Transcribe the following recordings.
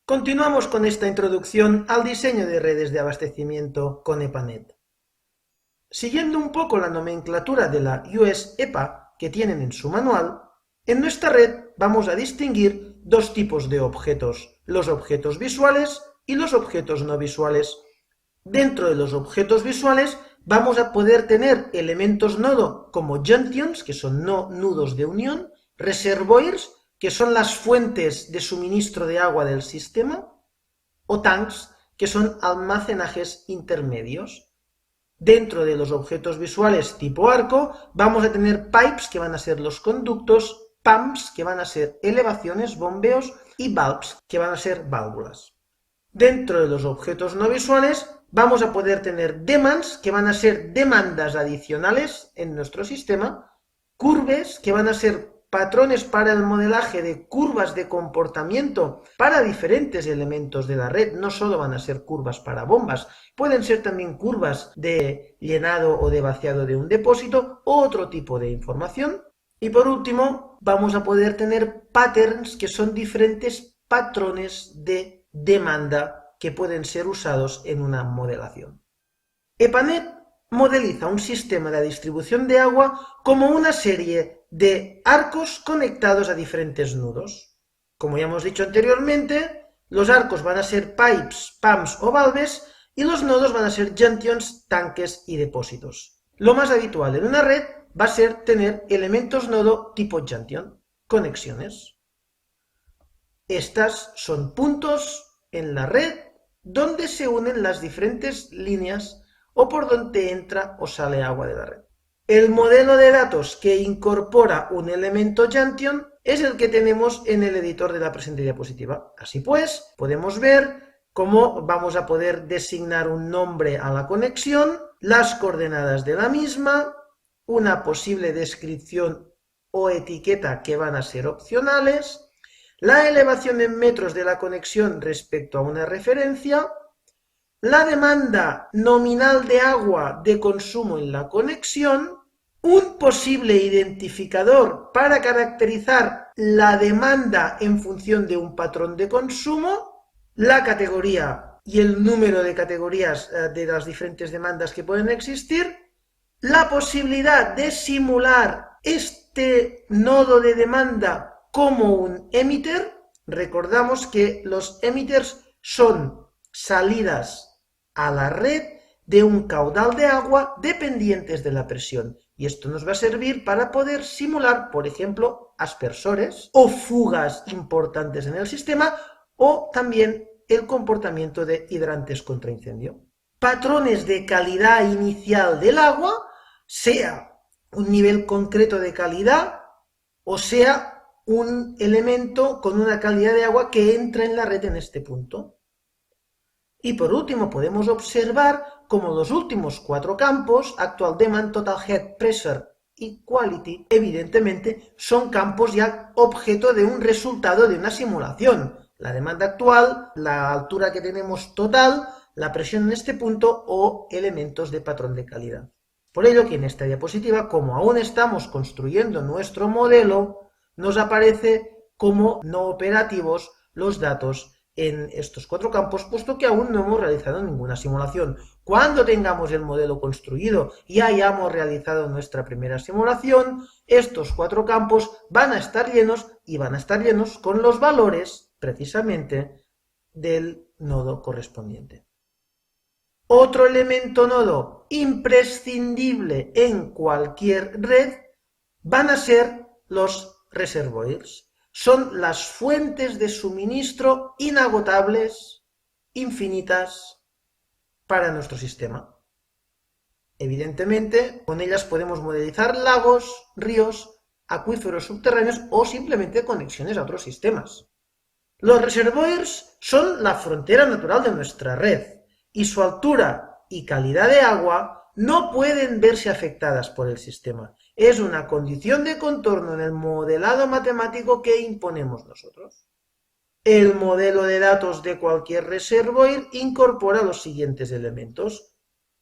Continuamos con esta introducción al diseño de redes de abastecimiento con EPANET. Siguiendo un poco la nomenclatura de la US EPA que tienen en su manual, en nuestra red vamos a distinguir dos tipos de objetos, los objetos visuales y los objetos no visuales. Dentro de los objetos visuales vamos a poder tener elementos nodo como junctions, que son no nudos de unión, reservoirs, que son las fuentes de suministro de agua del sistema, o tanks, que son almacenajes intermedios. Dentro de los objetos visuales tipo arco vamos a tener pipes, que van a ser los conductos, pumps, que van a ser elevaciones, bombeos, y valves, que van a ser válvulas. Dentro de los objetos no visuales vamos a poder tener demands, que van a ser demandas adicionales en nuestro sistema, curves, que van a ser patrones para el modelaje de curvas de comportamiento para diferentes elementos de la red, no solo van a ser curvas para bombas, pueden ser también curvas de llenado o de vaciado de un depósito o otro tipo de información. Y por último, vamos a poder tener patterns, que son diferentes patrones de demanda que pueden ser usados en una modelación. EPANET modeliza un sistema de distribución de agua como una serie de arcos conectados a diferentes nudos. Como ya hemos dicho anteriormente, los arcos van a ser pipes, pumps o valves y los nodos van a ser junctions, tanques y depósitos. Lo más habitual en una red va a ser tener elementos nodo tipo junction, conexiones. Estas son puntos en la red donde se unen las diferentes líneas o por donde entra o sale agua de la red. El modelo de datos que incorpora un elemento junction es el que tenemos en el editor de la presente diapositiva. Así pues, podemos ver cómo vamos a poder designar un nombre a la conexión, las coordenadas de la misma, una posible descripción o etiqueta que van a ser opcionales, la elevación en metros de la conexión respecto a una referencia, la demanda nominal de agua de consumo en la conexión, un posible identificador para caracterizar la demanda en función de un patrón de consumo, la categoría y el número de categorías de las diferentes demandas que pueden existir, la posibilidad de simular este nodo de demanda como un emitter. Recordamos que los emitters son salidas a la red de un caudal de agua dependientes de la presión. Y esto nos va a servir para poder simular, por ejemplo, aspersores o fugas importantes en el sistema o también el comportamiento de hidrantes contra incendio. Patrones de calidad inicial del agua, sea un nivel concreto de calidad o sea un elemento con una calidad de agua que entra en la red en este punto. Y por último podemos observar como los últimos cuatro campos, Actual Demand, Total Head Pressure y Quality, evidentemente son campos ya objeto de un resultado de una simulación. La demanda actual, la altura que tenemos total, la presión en este punto o elementos de patrón de calidad. Por ello que en esta diapositiva, como aún estamos construyendo nuestro modelo, nos aparece como no operativos los datos en estos cuatro campos, puesto que aún no hemos realizado ninguna simulación. Cuando tengamos el modelo construido y hayamos realizado nuestra primera simulación, estos cuatro campos van a estar llenos y van a estar llenos con los valores, precisamente, del nodo correspondiente. Otro elemento nodo imprescindible en cualquier red van a ser los reservoirs. Son las fuentes de suministro inagotables, infinitas, para nuestro sistema. Evidentemente, con ellas podemos modelizar lagos, ríos, acuíferos subterráneos o simplemente conexiones a otros sistemas. Los reservoirs son la frontera natural de nuestra red y su altura y calidad de agua no pueden verse afectadas por el sistema. Es una condición de contorno en el modelado matemático que imponemos nosotros. El modelo de datos de cualquier reservoir incorpora los siguientes elementos.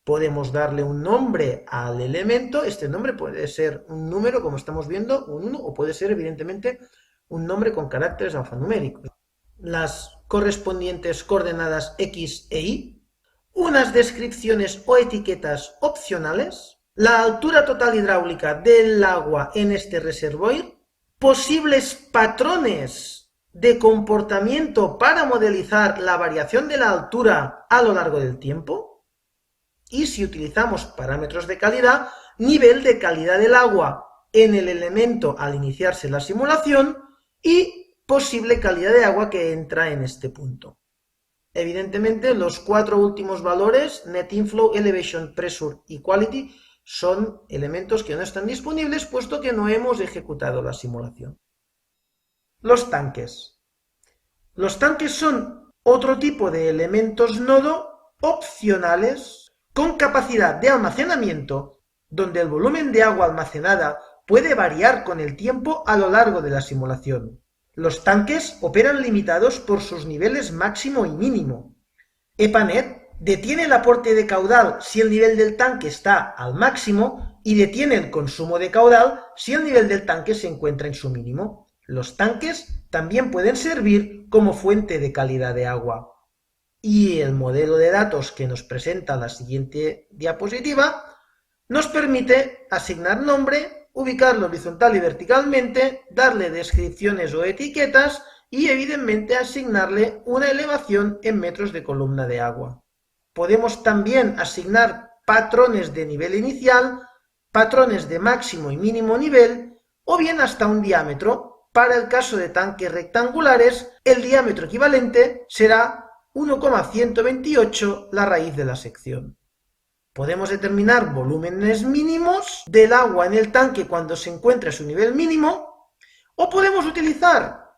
Podemos darle un nombre al elemento. Este nombre puede ser un número, como estamos viendo, un 1, o puede ser evidentemente un nombre con caracteres alfanuméricos. Las correspondientes coordenadas X e Y, unas descripciones o etiquetas opcionales, la altura total hidráulica del agua en este reservorio, posibles patrones de comportamiento para modelizar la variación de la altura a lo largo del tiempo, y si utilizamos parámetros de calidad, nivel de calidad del agua en el elemento al iniciarse la simulación y posible calidad de agua que entra en este punto. Evidentemente, los 4 últimos valores, Net Inflow, Elevation, Pressure y Quality, son elementos que no están disponibles puesto que no hemos ejecutado la simulación. Los tanques. Los tanques son otro tipo de elementos nodo opcionales con capacidad de almacenamiento, donde el volumen de agua almacenada puede variar con el tiempo a lo largo de la simulación. Los tanques operan limitados por sus niveles máximo y mínimo. EPANET detiene el aporte de caudal si el nivel del tanque está al máximo y detiene el consumo de caudal si el nivel del tanque se encuentra en su mínimo. Los tanques también pueden servir como fuente de calidad de agua. Y el modelo de datos que nos presenta la siguiente diapositiva nos permite asignar nombre, ubicarlo horizontal y verticalmente, darle descripciones o etiquetas y evidentemente asignarle una elevación en metros de columna de agua. Podemos también asignar patrones de nivel inicial, patrones de máximo y mínimo nivel o bien hasta un diámetro. Para el caso de tanques rectangulares, el diámetro equivalente será 1,128 la raíz de la sección. Podemos determinar volúmenes mínimos del agua en el tanque cuando se encuentre a su nivel mínimo, o podemos utilizar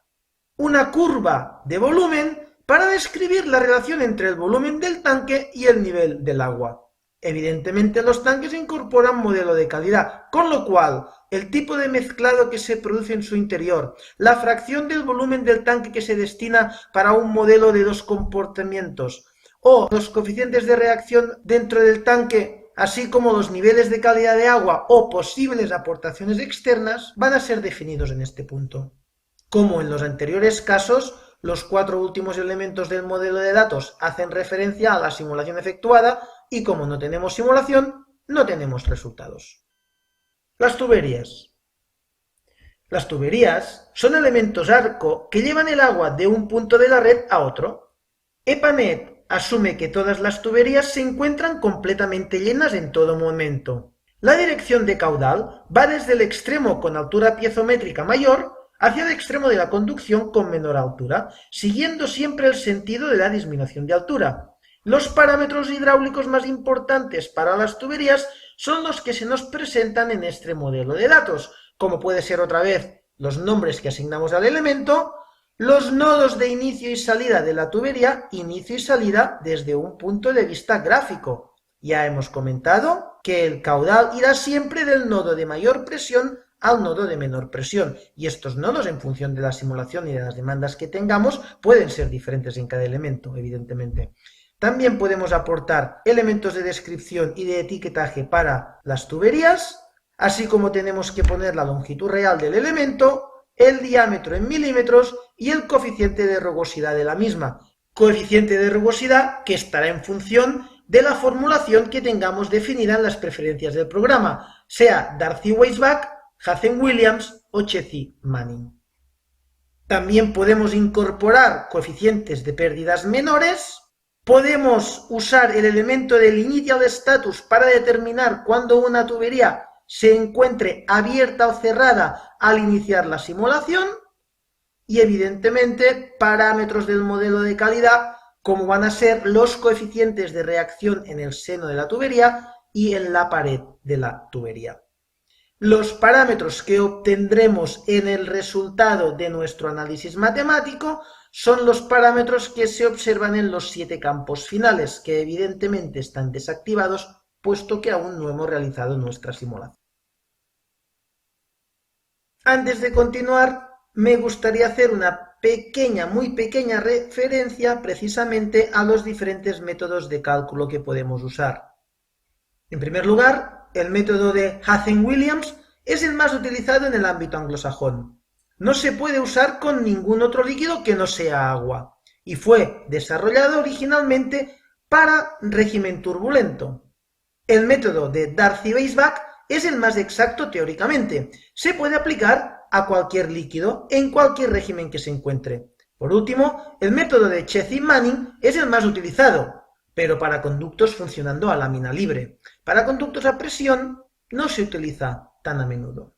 una curva de volumen para describir la relación entre el volumen del tanque y el nivel del agua. Evidentemente los tanques incorporan modelo de calidad, con lo cual el tipo de mezclado que se produce en su interior, la fracción del volumen del tanque que se destina para un modelo de 2 comportamientos, o los coeficientes de reacción dentro del tanque, así como los niveles de calidad de agua o posibles aportaciones externas, van a ser definidos en este punto. Como en los anteriores casos, los 4 últimos elementos del modelo de datos hacen referencia a la simulación efectuada y como no tenemos simulación, no tenemos resultados. Las tuberías. Las tuberías son elementos arco que llevan el agua de un punto de la red a otro. EPANET asume que todas las tuberías se encuentran completamente llenas en todo momento. La dirección de caudal va desde el extremo con altura piezométrica mayor hacia el extremo de la conducción con menor altura, siguiendo siempre el sentido de la disminución de altura. Los parámetros hidráulicos más importantes para las tuberías son los que se nos presentan en este modelo de datos, como puede ser otra vez los nombres que asignamos al elemento, los nodos de inicio y salida de la tubería, inicio y salida desde un punto de vista gráfico. Ya hemos comentado que el caudal irá siempre del nodo de mayor presión al nodo de menor presión, y estos nodos, en función de la simulación y de las demandas que tengamos, pueden ser diferentes en cada elemento, evidentemente. También podemos aportar elementos de descripción y de etiquetaje para las tuberías, así como tenemos que poner la longitud real del elemento, el diámetro en milímetros y el coeficiente de rugosidad de la misma. Coeficiente de rugosidad que estará en función de la formulación que tengamos definida en las preferencias del programa, sea Darcy-Weisbach, Hazen-Williams o Chesky-Manning. También podemos incorporar coeficientes de pérdidas menores. Podemos usar el elemento del initial status para determinar cuándo una tubería se encuentre abierta o cerrada al iniciar la simulación. Y evidentemente parámetros del modelo de calidad, como van a ser los coeficientes de reacción en el seno de la tubería y en la pared de la tubería. Los parámetros que obtendremos en el resultado de nuestro análisis matemático son los parámetros que se observan en los 7 campos finales, que evidentemente están desactivados, puesto que aún no hemos realizado nuestra simulación. Antes de continuar, me gustaría hacer una muy pequeña referencia precisamente a los diferentes métodos de cálculo que podemos usar. En primer lugar, el método de Hazen-Williams es el más utilizado en el ámbito anglosajón. No se puede usar con ningún otro líquido que no sea agua. y fue desarrollado originalmente para régimen turbulento. El método de Darcy-Weisbach es el más exacto teóricamente. Se puede aplicar a cualquier líquido en cualquier régimen que se encuentre. Por último, el método de Chetty-Manning es el más utilizado, pero para conductos funcionando a lámina libre. Para conductos a presión no se utiliza tan a menudo.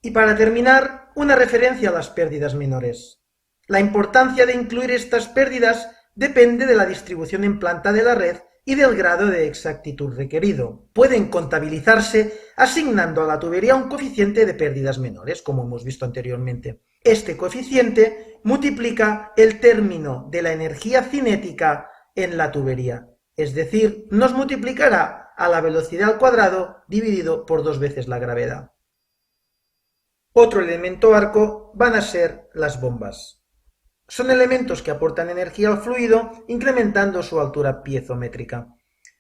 Y para terminar, una referencia a las pérdidas menores. La importancia de incluir estas pérdidas depende de la distribución en planta de la red y del grado de exactitud requerido. Pueden contabilizarse asignando a la tubería un coeficiente de pérdidas menores, como hemos visto anteriormente. Este coeficiente multiplica el término de la energía cinética en la tubería, es decir, nos multiplicará a la velocidad al cuadrado dividido por 2 veces la gravedad. Otro elemento arco van a ser las bombas. Son elementos que aportan energía al fluido incrementando su altura piezométrica.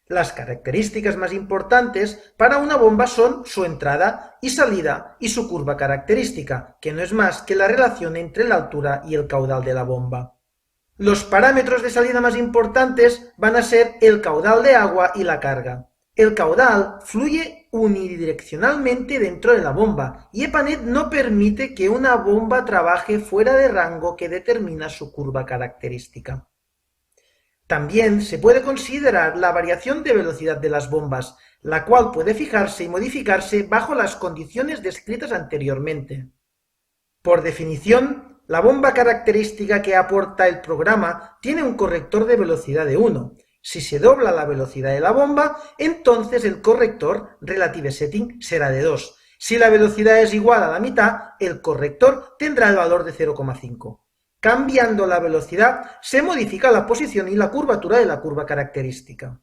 Las características más importantes para una bomba son su entrada y salida y su curva característica, que no es más que la relación entre la altura y el caudal de la bomba. Los parámetros de salida más importantes van a ser el caudal de agua y la carga. El caudal fluye unidireccionalmente dentro de la bomba y EPANET no permite que una bomba trabaje fuera de rango que determina su curva característica. También se puede considerar la variación de velocidad de las bombas, la cual puede fijarse y modificarse bajo las condiciones descritas anteriormente. Por definición, la bomba característica que aporta el programa tiene un corrector de velocidad de 1. Si se dobla la velocidad de la bomba, entonces el corrector relative setting será de 2. Si la velocidad es igual a la mitad, el corrector tendrá el valor de 0,5. Cambiando la velocidad, se modifica la posición y la curvatura de la curva característica.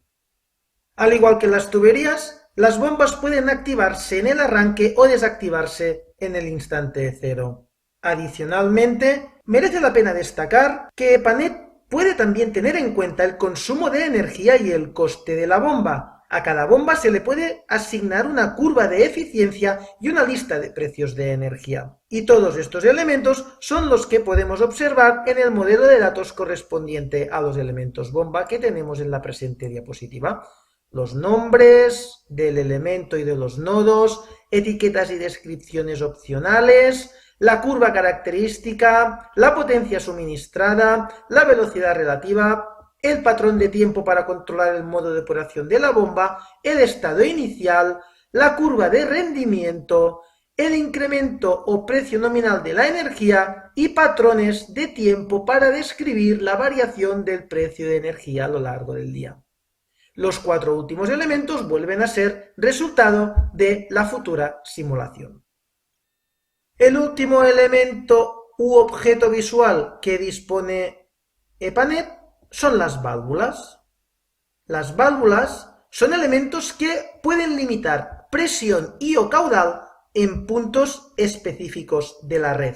Al igual que las tuberías, las bombas pueden activarse en el arranque o desactivarse en el instante cero. Adicionalmente, merece la pena destacar que EPANET puede también tener en cuenta el consumo de energía y el coste de la bomba. A cada bomba se le puede asignar una curva de eficiencia y una lista de precios de energía. Y todos estos elementos son los que podemos observar en el modelo de datos correspondiente a los elementos bomba que tenemos en la presente diapositiva. Los nombres del elemento y de los nodos, etiquetas y descripciones opcionales, la curva característica, la potencia suministrada, la velocidad relativa, el patrón de tiempo para controlar el modo de operación de la bomba, el estado inicial, la curva de rendimiento, el incremento o precio nominal de la energía y patrones de tiempo para describir la variación del precio de energía a lo largo del día. Los 4 últimos elementos vuelven a ser resultado de la futura simulación. El último elemento u objeto visual que dispone EPANET son las válvulas. Las válvulas son elementos que pueden limitar presión y o caudal en puntos específicos de la red.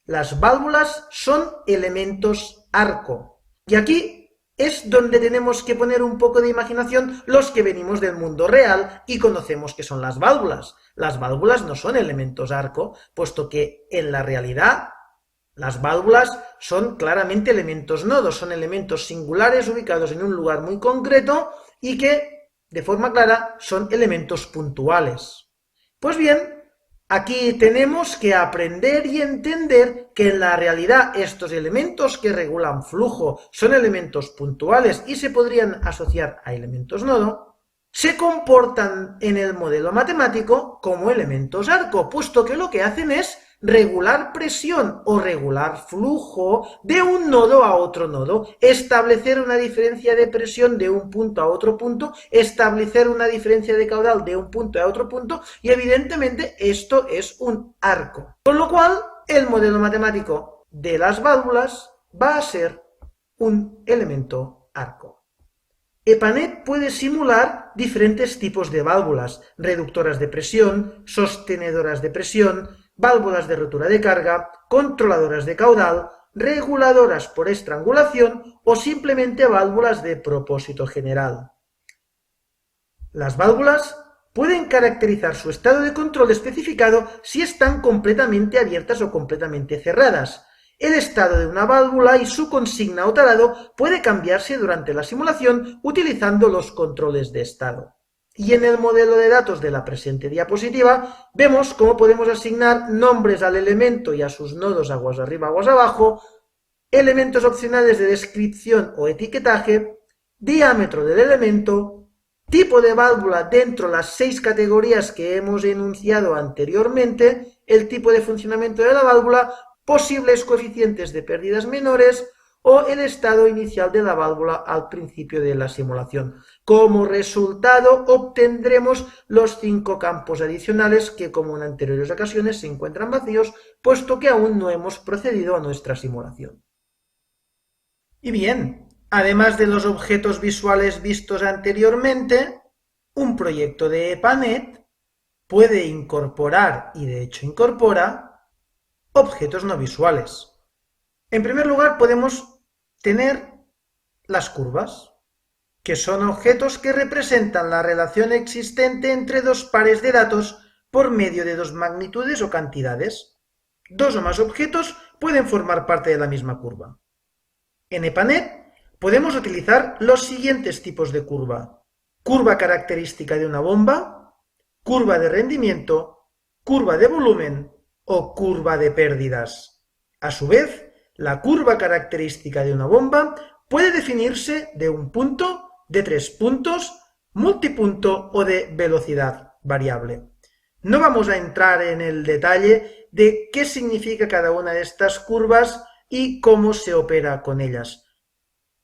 Las válvulas son elementos arco. Y aquí es donde tenemos que poner un poco de imaginación los que venimos del mundo real y conocemos qué son las válvulas. Las válvulas no son elementos arco, puesto que en la realidad las válvulas son claramente elementos nodos, son elementos singulares ubicados en un lugar muy concreto y que, de forma clara, son elementos puntuales. Pues bien, aquí tenemos que aprender y entender que en la realidad estos elementos que regulan flujo son elementos puntuales y se podrían asociar a elementos nodo, se comportan en el modelo matemático como elementos arco, puesto que lo que hacen es regular presión o regular flujo de un nodo a otro nodo, establecer una diferencia de presión de un punto a otro punto, establecer una diferencia de caudal de un punto a otro punto y evidentemente esto es un arco. Con lo cual, el modelo matemático de las válvulas va a ser un elemento arco. EPANET puede simular diferentes tipos de válvulas, reductoras de presión, sostenedoras de presión, válvulas de rotura de carga, controladoras de caudal, reguladoras por estrangulación o simplemente válvulas de propósito general. Las válvulas pueden caracterizar su estado de control especificado si están completamente abiertas o completamente cerradas. El estado de una válvula y su consigna o tarado puede cambiarse durante la simulación utilizando los controles de estado. Y en el modelo de datos de la presente diapositiva vemos cómo podemos asignar nombres al elemento y a sus nodos aguas arriba, aguas abajo, elementos opcionales de descripción o etiquetaje, diámetro del elemento, tipo de válvula dentro de las 6 categorías que hemos enunciado anteriormente, el tipo de funcionamiento de la válvula, posibles coeficientes de pérdidas menores o el estado inicial de la válvula al principio de la simulación. Como resultado obtendremos los 5 campos adicionales que, como en anteriores ocasiones, se encuentran vacíos, puesto que aún no hemos procedido a nuestra simulación. Y bien, además de los objetos visuales vistos anteriormente, un proyecto de EPANET puede incorporar, y de hecho incorpora, objetos no visuales. En primer lugar, podemos tener las curvas, que son objetos que representan la relación existente entre dos pares de datos por medio de dos magnitudes o cantidades. Dos o más objetos pueden formar parte de la misma curva. En EPANET podemos utilizar los siguientes tipos de curva: curva característica de una bomba, curva de rendimiento, curva de volumen o curva de pérdidas. A su vez, la curva característica de una bomba puede definirse de un punto, de 3 puntos, multipunto o de velocidad variable. No vamos a entrar en el detalle de qué significa cada una de estas curvas y cómo se opera con ellas.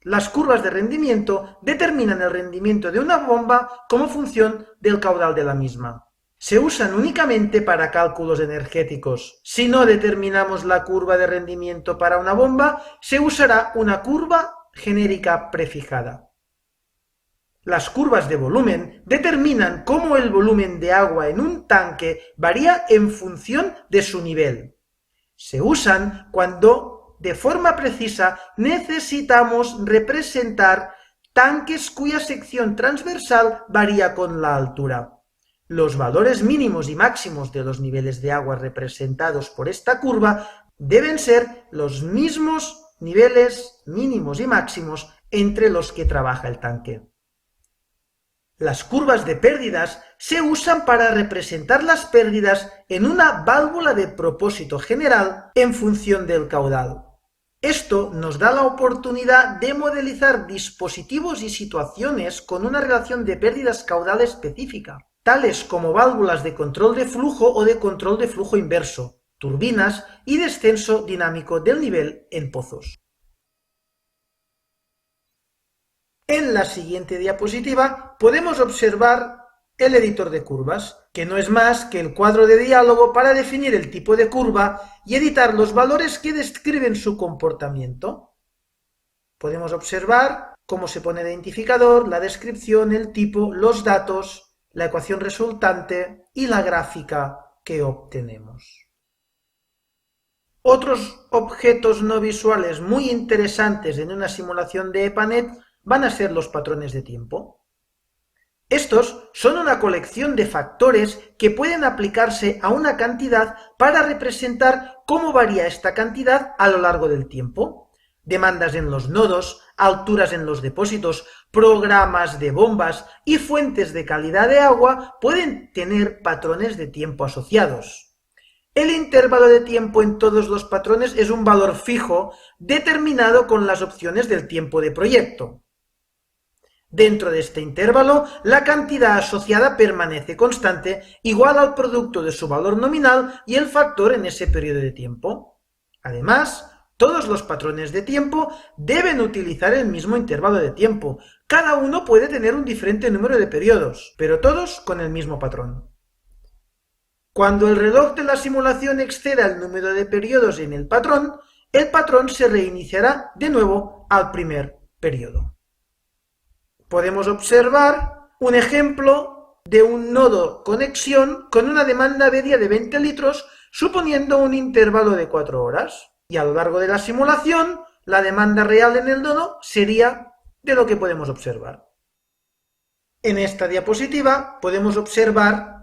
Las curvas de rendimiento determinan el rendimiento de una bomba como función del caudal de la misma. Se usan únicamente para cálculos energéticos. Si no determinamos la curva de rendimiento para una bomba, se usará una curva genérica prefijada. Las curvas de volumen determinan cómo el volumen de agua en un tanque varía en función de su nivel. Se usan cuando, de forma precisa, necesitamos representar tanques cuya sección transversal varía con la altura. Los valores mínimos y máximos de los niveles de agua representados por esta curva deben ser los mismos niveles mínimos y máximos entre los que trabaja el tanque. Las curvas de pérdidas se usan para representar las pérdidas en una válvula de propósito general en función del caudal. Esto nos da la oportunidad de modelizar dispositivos y situaciones con una relación de pérdidas caudal específica, tales como válvulas de control de flujo o de control de flujo inverso, turbinas y descenso dinámico del nivel en pozos. En la siguiente diapositiva podemos observar el editor de curvas, que no es más que el cuadro de diálogo para definir el tipo de curva y editar los valores que describen su comportamiento. Podemos observar cómo se pone el identificador, la descripción, el tipo, los datos, la ecuación resultante y la gráfica que obtenemos. Otros objetos no visuales muy interesantes en una simulación de EPANET van a ser los patrones de tiempo. Estos son una colección de factores que pueden aplicarse a una cantidad para representar cómo varía esta cantidad a lo largo del tiempo. Demandas en los nodos, alturas en los depósitos, programas de bombas y fuentes de calidad de agua pueden tener patrones de tiempo asociados. El intervalo de tiempo en todos los patrones es un valor fijo determinado con las opciones del tiempo de proyecto. Dentro de este intervalo, la cantidad asociada permanece constante, igual al producto de su valor nominal y el factor en ese periodo de tiempo. Además, todos los patrones de tiempo deben utilizar el mismo intervalo de tiempo. Cada uno puede tener un diferente número de periodos, pero todos con el mismo patrón. Cuando el reloj de la simulación exceda el número de periodos en el patrón se reiniciará de nuevo al primer periodo. Podemos observar un ejemplo de un nodo conexión con una demanda media de 20 litros, suponiendo un intervalo de 4 horas. Y a lo largo de la simulación, la demanda real en el nodo sería de lo que podemos observar. En esta diapositiva podemos observar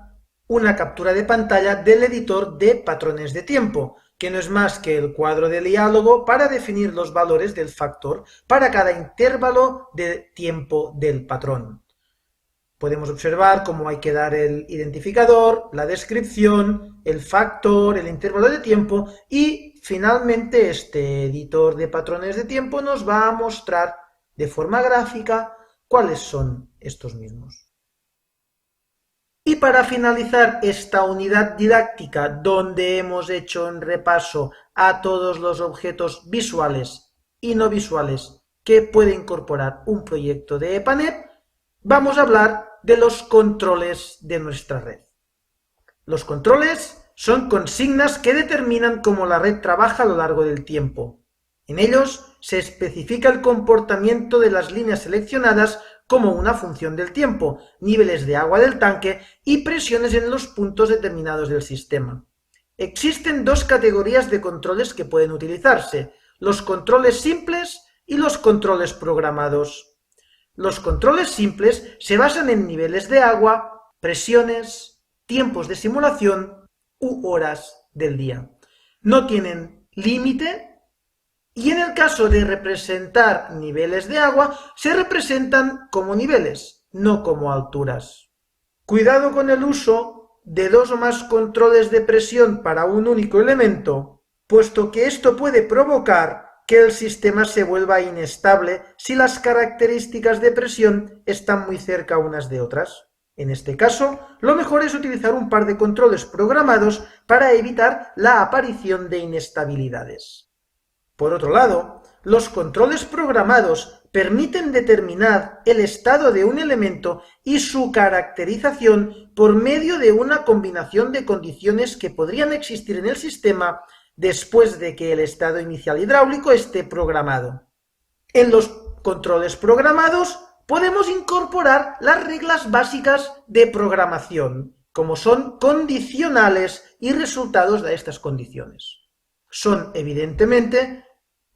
una captura de pantalla del editor de patrones de tiempo, que no es más que el cuadro de diálogo para definir los valores del factor para cada intervalo de tiempo del patrón. Podemos observar cómo hay que dar el identificador, la descripción, el factor, el intervalo de tiempo y finalmente este editor de patrones de tiempo nos va a mostrar de forma gráfica cuáles son estos mismos. Y para finalizar esta unidad didáctica donde hemos hecho un repaso a todos los objetos visuales y no visuales que puede incorporar un proyecto de EPANET, vamos a hablar de los controles de nuestra red. Los controles son consignas que determinan cómo la red trabaja a lo largo del tiempo. En ellos se especifica el comportamiento de las líneas seleccionadas como una función del tiempo, niveles de agua del tanque y presiones en los puntos determinados del sistema. Existen dos categorías de controles que pueden utilizarse, los controles simples y los controles programados. Los controles simples se basan en niveles de agua, presiones, tiempos de simulación u horas del día. No tienen límite y en el caso de representar niveles de agua, se representan como niveles, no como alturas. Cuidado con el uso de dos o más controles de presión para un único elemento, puesto que esto puede provocar que el sistema se vuelva inestable si las características de presión están muy cerca unas de otras. En este caso, lo mejor es utilizar un par de controles programados para evitar la aparición de inestabilidades. Por otro lado, los controles programados permiten determinar el estado de un elemento y su caracterización por medio de una combinación de condiciones que podrían existir en el sistema después de que el estado inicial hidráulico esté programado. En los controles programados podemos incorporar las reglas básicas de programación, como son condicionales y resultados de estas condiciones. Son, evidentemente,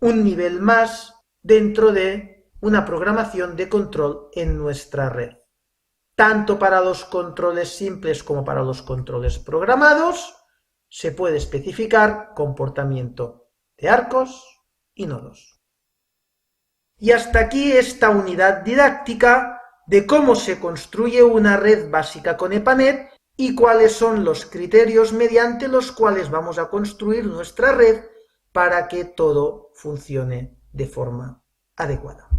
un nivel más dentro de una programación de control en nuestra red. Tanto para los controles simples como para los controles programados, se puede especificar comportamiento de arcos y nodos. Y hasta aquí esta unidad didáctica de cómo se construye una red básica con EPANET y cuáles son los criterios mediante los cuales vamos a construir nuestra red para que todo funcione de forma adecuada.